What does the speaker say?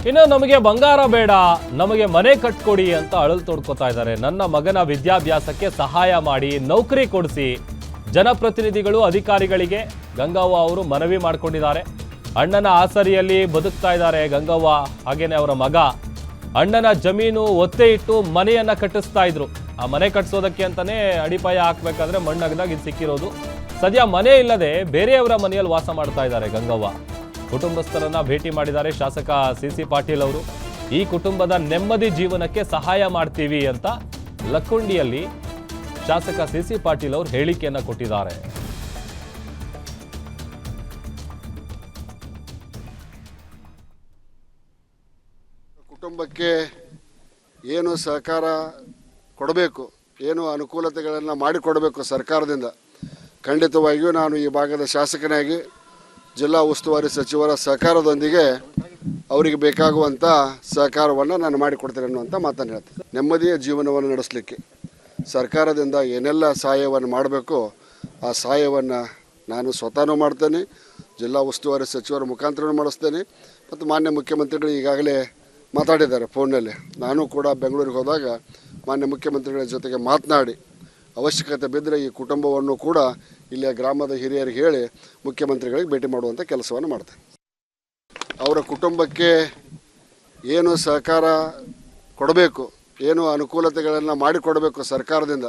ಇನ್ನು ನಮಗೆ ಬಂಗಾರ ಬೇಡ, ನಮಗೆ ಮನೆ ಕಟ್ಕೊಡಿ ಅಂತ ಅಳಲು ತೋಡ್ಕೋತಾ ಇದ್ದಾರೆ. ನನ್ನ ಮಗನ ವಿದ್ಯಾಭ್ಯಾಸಕ್ಕೆ ಸಹಾಯ ಮಾಡಿ, ನೌಕರಿ ಕೊಡಿಸಿ. ಜನಪ್ರತಿನಿಧಿಗಳು ಅಧಿಕಾರಿಗಳಿಗೆ ಗಂಗವ್ವ ಅವರು ಮನವಿ ಮಾಡಿಕೊಂಡಿದ್ದಾರೆ. ಅಣ್ಣನ ಆಸರಿಯಲ್ಲಿ ಬದುಕ್ತಾ ಇದ್ದಾರೆ ಗಂಗವ್ವ, ಹಾಗೇನೆ ಅವರ ಮಗ. ಅಣ್ಣನ ಜಮೀನು ಒತ್ತೆ ಇಟ್ಟು ಮನೆಯನ್ನ ಕಟ್ಟಿಸ್ತಾ ಇದ್ರು. ಆ ಮನೆ ಕಟ್ಟಿಸೋದಕ್ಕೆ ಅಂತಾನೆ ಅಡಿಪಾಯ ಹಾಕ್ಬೇಕಾದ್ರೆ ಮಣ್ಣಗದಾಗ ಇದು ಸಿಕ್ಕಿರೋದು. ಸದ್ಯ ಮನೆ ಇಲ್ಲದೆ ಬೇರೆಯವರ ಮನೆಯಲ್ಲಿ ವಾಸ ಮಾಡ್ತಾ ಇದ್ದಾರೆ ಗಂಗವ್ವ. ಕುಟುಂಬಸ್ಥರನ್ನ ಭೇಟಿ ಮಾಡಿದ್ದಾರೆ ಶಾಸಕ ಸಿ ಪಾಟೀಲ್ ಅವರು. ಈ ಕುಟುಂಬದ ನೆಮ್ಮದಿ ಜೀವನಕ್ಕೆ ಸಹಾಯ ಮಾಡ್ತೀವಿ ಅಂತ ಲಕ್ಕುಂಡಿಯಲ್ಲಿ ಶಾಸಕ ಸಿ ಪಾಟೀಲ್ ಅವರು ಹೇಳಿಕೆಯನ್ನ ಕೊಟ್ಟಿದ್ದಾರೆ. ಕುಟುಂಬಕ್ಕೆ ಏನು ಸಹಕಾರ ಕೊಡಬೇಕು, ಏನು ಅನುಕೂಲತೆಗಳನ್ನು ಮಾಡಿಕೊಡಬೇಕು ಸರ್ಕಾರದಿಂದ, ಖಂಡಿತವಾಗಿಯೂ ನಾನು ಈ ಭಾಗದ ಶಾಸಕನಾಗಿ ಜಿಲ್ಲಾ ಉಸ್ತುವಾರಿ ಸಚಿವರ ಸಹಕಾರದೊಂದಿಗೆ ಅವರಿಗೆ ಬೇಕಾಗುವಂಥ ಸಹಕಾರವನ್ನು ನಾನು ಮಾಡಿಕೊಡ್ತೇನೆ ಅನ್ನುವಂಥ ಮಾತನ್ನು ಹೇಳ್ತೀನಿ. ನೆಮ್ಮದಿಯ ಜೀವನವನ್ನು ನಡೆಸಲಿಕ್ಕೆ ಸರ್ಕಾರದಿಂದ ಏನೆಲ್ಲ ಸಹಾಯವನ್ನು ಮಾಡಬೇಕೋ ಆ ಸಹಾಯವನ್ನು ನಾನು ಸ್ವತಃನೂ ಮಾಡ್ತೇನೆ, ಜಿಲ್ಲಾ ಉಸ್ತುವಾರಿ ಸಚಿವರ ಮುಖಾಂತರನೂ ಮಾಡಿಸ್ತೇನೆ. ಮತ್ತು ಮಾನ್ಯ ಮುಖ್ಯಮಂತ್ರಿಗಳು ಈಗಾಗಲೇ ಮಾತಾಡಿದ್ದಾರೆ ಫೋನ್ನಲ್ಲಿ. ನಾನು ಕೂಡ ಬೆಂಗಳೂರಿಗೆ ಹೋದಾಗ ಮಾನ್ಯ ಮುಖ್ಯಮಂತ್ರಿಗಳ ಜೊತೆಗೆ ಮಾತನಾಡಿ ಅವಶ್ಯಕತೆ ಬಿದ್ದರೆ ಈ ಕುಟುಂಬವನ್ನು ಕೂಡ ಇಲ್ಲಿಯ ಗ್ರಾಮದ ಹಿರಿಯರಿಗೆ ಹೇಳಿ ಮುಖ್ಯಮಂತ್ರಿಗಳಿಗೆ ಭೇಟಿ ಮಾಡುವಂಥ ಕೆಲಸವನ್ನು ಮಾಡ್ತೇನೆ. ಅವರ ಕುಟುಂಬಕ್ಕೆ ಏನು ಸಹಕಾರ ಕೊಡಬೇಕು, ಏನು ಅನುಕೂಲತೆಗಳನ್ನು ಮಾಡಿಕೊಡಬೇಕು ಸರ್ಕಾರದಿಂದ,